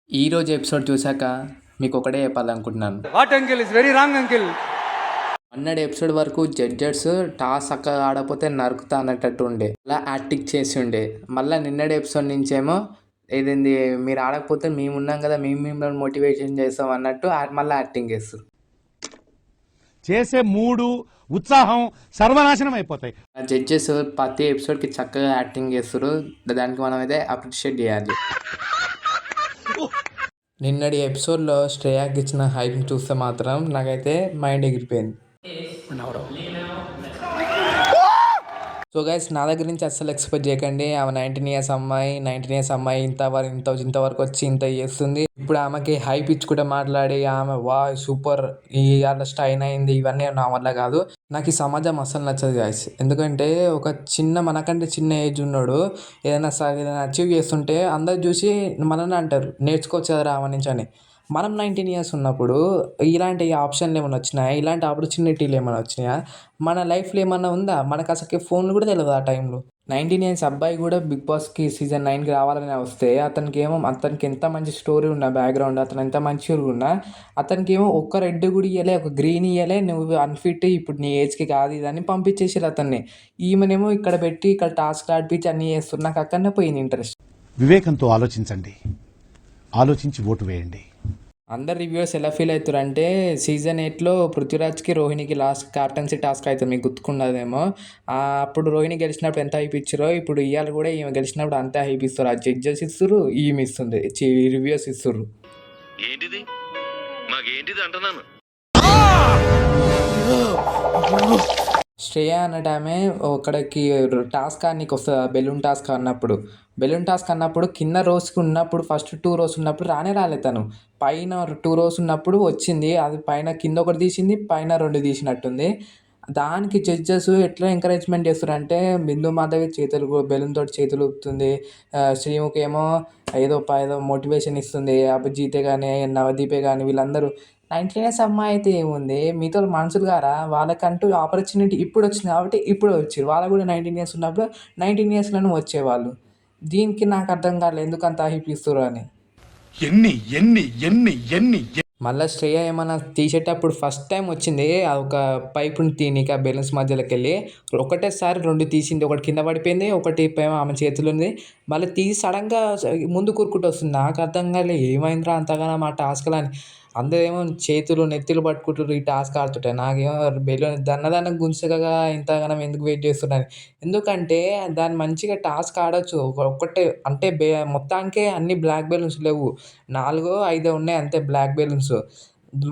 ఈరోజు ఎపిసోడ్ చూశాక మీకు ఒకటే చెప్పాలనుకుంటున్నాను. What uncle is very wrong uncle. మొన్నటి ఎపిసోడ్ వరకు జడ్జెస్ టాస్ చక్కగా ఆడకపోతే నరుకుతా అన్నట్టు ఉండే, అలా యాక్టింగ్ చేసి ఉండే. మళ్ళీ నిన్నటి ఎపిసోడ్ నుంచేమో ఏదేంది మీరు ఆడకపోతే మేము ఉన్నాం కదా, మేము మిమ్మల్ని మోటివేషన్ చేస్తాం అన్నట్టు మళ్ళీ యాక్టింగ్ చేస్తారు. చేసే మూడు ఉత్సాహం సర్వనాశనం అయిపోతాయి. జడ్జెస్ ప్రతి ఎపిసోడ్కి చక్కగా యాక్టింగ్ చేస్తారు. దానికి మనం అయితే అప్రిషియేట్ చేయాలి. నిన్నటి ఎపిసోడ్లో శ్రేయాకి ఇచ్చిన హైప్ చూస్తే మాత్రం నాకైతే మైండ్ ఎగిరిపోయింది. సో గైస్, నా దగ్గర నుంచి అస్సలు ఎక్స్పెక్ట్ చేయకండి. ఆమె 19 ఇయర్స్ అమ్మాయి ఇంతవరకు వచ్చి ఇంత చేస్తుంది. ఇప్పుడు ఆమెకి హైప్ ఇచ్చుకుంటే మాట్లాడి ఆమె సూపర్ ఇవాళ స్టైన్ అయింది, ఇవన్నీ నా వల్ల కాదు. నాకు ఈ సమాజం అస్సలు నచ్చదు గైస్. ఎందుకంటే ఒక మనకంటే చిన్న ఏజ్ ఉన్నాడు ఏదైనా అచీవ్ చేస్తుంటే అందరు చూసి మనల్ని అంటారు నేర్చుకోవచ్చు కదా ఆమె నుంచి అని. మనం 19 ఇయర్స్ ఉన్నప్పుడు ఇలాంటి ఆప్షన్లు ఏమైనా వచ్చినాయా, ఇలాంటి ఆపర్చునిటీలు ఏమైనా వచ్చినాయా, మన లైఫ్లో ఏమన్నా ఉందా? మనకు అసలు ఫోన్లు కూడా తెలియదు ఆ టైంలో. 19 ఇయర్స్ అబ్బాయి కూడా బిగ్ బాస్కి సీజన్ 9కి రావాలని వస్తే అతనికి ఎంత మంచి స్టోరీ ఉన్నా, బ్యాక్గ్రౌండ్ అతను ఎంత మంచిగా ఉన్నా, అతనికి ఏమో ఒక్క రెడ్ కూడా ఇవ్వలే, ఒక గ్రీన్ ఇవ్వలే, నువ్వు అన్ఫిట్, ఇప్పుడు నీ ఏజ్కి కాదు ఇదని పంపించేసారు అతన్ని. ఈమెనేమో ఇక్కడ పెట్టి ఇక్కడ టాస్క్ ఆడిపించి అన్నీ చేస్తున్నారు. నాకు అక్కడనే పోయింది ఇంట్రెస్ట్. వివేకంతో ఆలోచించండి, ఆలోచించి ఓటు వేయండి. అందరు రివ్యూస్ ఎలా ఫీల్ అవుతారంటే సీజన్ 8లో పృథ్వీరాజ్కి రోహిణికి లాస్ట్ క్యాప్టెన్సీ టాస్క్ అయితే మీకు గుర్తుకున్నదేమో. అప్పుడు రోహిణి గెలిచినప్పుడు ఎంత హైప్ ఇచ్చారో ఇప్పుడు ఇవాళ కూడా ఈమె గెలిచినప్పుడు అంతే హైప్ ఇస్తారు. ఆ జడ్జెస్ ఇస్తారు, ఈమె ఇస్తుంది, రివ్యూస్ ఇస్తారు. ఏంటిది మాకేంటిది అంటున్నాను. శ్రేయ అన్నట్టు ఆమె ఒకడికి టాస్క్ నీకు వస్తుంది, బెలూన్ టాస్క్ అన్నప్పుడు కింద రోజుకి ఉన్నప్పుడు ఫస్ట్ 2 రోజు ఉన్నప్పుడు రాలే తను. పైన 2 రోజు ఉన్నప్పుడు వచ్చింది. అది పైన కింద ఒకటి తీసింది, పైన 2 తీసినట్టుంది. దానికి జడ్జెస్ ఎట్లా ఎంకరేజ్మెంట్ చేస్తారంటే బిందు మాధవి బెలూన్ తోటి చేతులు ఊపుతుంది, శ్రీముఖి ఏమో ఏదో మోటివేషన్ ఇస్తుంది, అభిజితే కానీ నవదీపే కానీ వీళ్ళందరూ 19 ఇయర్స్ అమ్మాయి అయితే ఏముంది, మీతో మనుషులు గారా, వాళ్ళకంటూ ఆపర్చునిటీ ఇప్పుడు వచ్చింది కాబట్టి ఇప్పుడు వచ్చారు. వాళ్ళకు కూడా 19 ఇయర్స్ ఉన్నప్పుడు 19 ఇయర్స్లోనే వచ్చేవాళ్ళు. దీనికి నాకు అర్థం కాలేదు ఎందుకు అంత హైప్ ఇస్తారు అని. ఎన్ని ఎన్ని ఎన్ని ఎన్ని మళ్ళీ శ్రేయ ఏమన్నా తీసేటప్పుడు ఫస్ట్ టైం వచ్చింది ఒక పైపుని తీనిక బెలూన్స్ మధ్యలోకి వెళ్ళి ఒకటేసారి 2 తీసింది. ఒకటి కింద పడిపోయింది, ఒకటి ఆమె చేతిలో ఉంది. మళ్ళీ తీసి సడన్గా ముందు కూరుకుంటూ వస్తుంది. నాకు అర్థం కాలేదు ఏమైందిరా అంతగానో మా టాస్క్లో అని. అందరేమో చేతులు నెత్తులు పట్టుకుంటారు ఈ టాస్క్ ఆడుతుంటే, నాకేమో బెలూన్ దన్నదాన్ని గుంసగా ఇంతగానం ఎందుకు వెయిట్ చేస్తున్నాను. ఎందుకంటే దాన్ని మంచిగా టాస్క్ ఆడొచ్చు. ఒక్కటే అంటే మొత్తానికే అన్ని బ్లాక్ బెలూన్స్ లేవు, 4-5 ఉన్నాయి అంతే బ్లాక్ బెలూన్స్.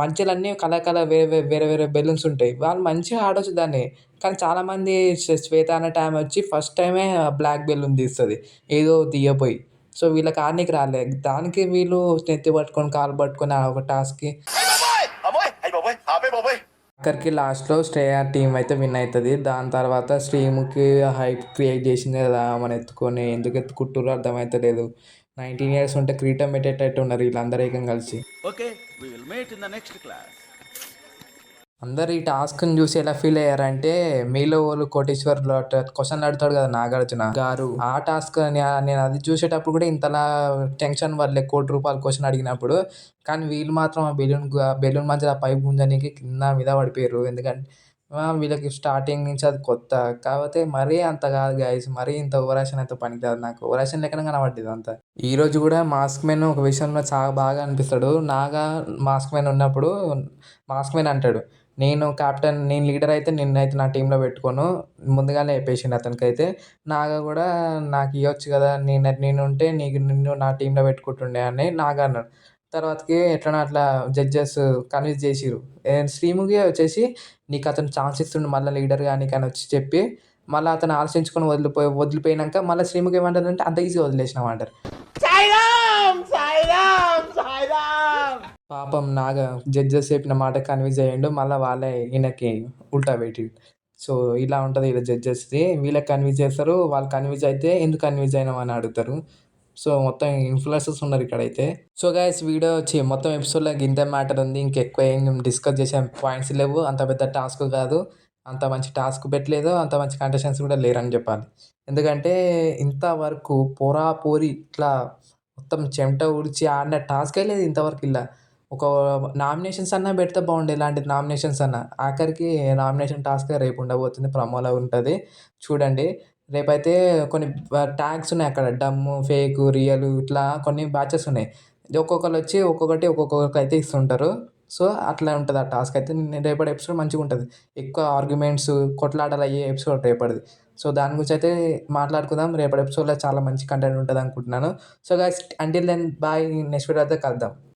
మధ్యలో అన్నీ వేరే వేరే బెలూన్స్ ఉంటాయి. వాళ్ళు మంచిగా ఆడొచ్చు దాన్ని. కానీ చాలామంది శ్వేత అనే టైం వచ్చి ఫస్ట్ టైమే బ్లాక్ బెలూన్ తీస్తుంది ఏదో తీయపోయి. సో వీళ్ళకి ఆడనీకి రాలే, దానికి వీళ్ళు నెత్తి పట్టుకొని కాలు పట్టుకొని ఆ ఒక టాస్క్కి అక్కడికి లాస్ట్లో శ్రేయ టీం అయితే విన్ అవుతుంది. దాని తర్వాత శ్రీముఖి హైప్ క్రియేట్ చేసింది కదా ఆమెను ఎత్తుకొని, ఎందుకు ఎత్తుకుంటారో అర్థమవుతలేదు. 19 ఇయర్స్ ఉంటే క్రీటం పెట్టేటట్టు ఉన్నారు వీళ్ళందరూ ఏకం కలిసి. అందరు ఈ టాస్క్ని చూసి ఎలా ఫీల్ అయ్యారంటే, మీలో వాళ్ళు కోటేశ్వర్లో క్వశ్చన్లు అడుగుతాడు కదా నాగార్జున గారు, ఆ టాస్క్ నేను అది చూసేటప్పుడు కూడా ఇంతలా టెన్షన్ పడలే ₹1,00,00,000 క్వశ్చన్ అడిగినప్పుడు. కానీ వీళ్ళు మాత్రం ఆ బెలూన్ మధ్య ఆ పైప్ గుంజనీకి కింద మీద పడిపోయారు. ఎందుకంటే వీళ్ళకి స్టార్టింగ్ నుంచి అది కొత్త. కాకపోతే మరీ అంత కాదు గైస్, మరీ ఇంత ఓవరాక్షన్ అయితే పనికిరాదు. నాకు ఓవరాక్షన్ లెక్కన కనబడ్డది అంతా. ఈరోజు కూడా మాస్క్ మ్యాన్ ఒక విషయంలో చాలా బాగా అనిపిస్తాడు. మాస్క్ మ్యాన్ ఉన్నప్పుడు మాస్క్ మ్యాన్ అంటాడు, నేను కెప్టెన్, నేను లీడర్ అయితే నిన్నైతే నా టీంలో పెట్టుకోను, ముందుగానే చెప్పేసిండు అతనికైతే. నాగా కూడా నాకు ఇవ్వచ్చు కదా, నేనుంటే నిన్ను నా టీంలో పెట్టుకుంటుండే అని నాగా అన్నాడు. తర్వాతకి ఎట్లనో అట్లా జడ్జెస్ కన్విన్స్ చేసిర్రు. శ్రీముఖి వచ్చేసి నీకు అతను ఛాన్స్ ఇస్తుండు మళ్ళీ లీడర్ కానీ వచ్చి చెప్పి, మళ్ళీ అతను ఆలోచించుకొని వదిలిపోయినాక మళ్ళీ శ్రీముఖి ఏమంటారంటే అంత ఈజీ వదిలేసినాం అంటారు. పాపం నాగా జడ్జెస్ చెప్పిన మాట కన్విన్స్ అయ్యిండు, మళ్ళీ వాళ్ళే ఈయనకి ఉల్టా పెట్టి. సో ఇలా ఉంటుంది ఇలా జడ్జెస్ది. వీళ్ళకి కన్విన్స్ చేస్తారు, వాళ్ళు కన్విన్స్ అయితే ఎందుకు కన్విన్స్ అయినాం అని అడుగుతారు. సో మొత్తం ఇన్ఫ్లుయెన్సర్స్ ఉన్నారు ఇక్కడైతే. సో గైస్, వీడియో వచ్చి మొత్తం ఎపిసోడ్లో ఇంతే మ్యాటర్ ఉంది, ఇంకెక్కువ ఏం డిస్కస్ చేసే పాయింట్స్ లేవు. అంత పెద్ద టాస్క్ కాదు, అంత మంచి టాస్క్ పెట్టలేదు, అంత మంచి కంటెస్టెంట్స్ కూడా లేరని చెప్పాలి. ఎందుకంటే ఇంతవరకు పోరాపోరి ఇట్లా మొత్తం చెమట ఊడ్చి ఆడిన టాస్కే లేదు ఇంతవరకు ఇలా. ఒక నామినేషన్స్ అన్నా పెడితే బాగుండు, ఇలాంటి నామినేషన్స్ అన్నా. ఆఖరికి నామినేషన్ టాస్కే రేపు ఉండబోతుంది. ప్రోమోలో ఉంటుంది చూడండి. రేపైతే కొన్ని ట్యాగ్స్ ఉన్నాయి అక్కడ, డమ్ము, ఫేకు, రియలు, ఇట్లా కొన్ని బ్యాచెస్ ఉన్నాయి. ఒక్కొక్కరు వచ్చి ఒక్కొక్కరికి అయితే ఇస్తుంటారు. సో అట్లా ఉంటుంది ఆ టాస్క్ అయితే. రేపటి ఎపిసోడ్ మంచిగా ఉంటుంది. ఎక్కువ ఆర్గ్యుమెంట్స్, కొట్లాటలు అయ్యే ఎపిసోడ్ రేపటిది. సో దాని గురించి అయితే మాట్లాడుకుందాం. రేపటి ఎపిసోడ్లో చాలా మంచి కంటెంట్ ఉంటుంది అనుకుంటున్నాను. So guys, until then bye. Next video అయితే కలుద్దాం.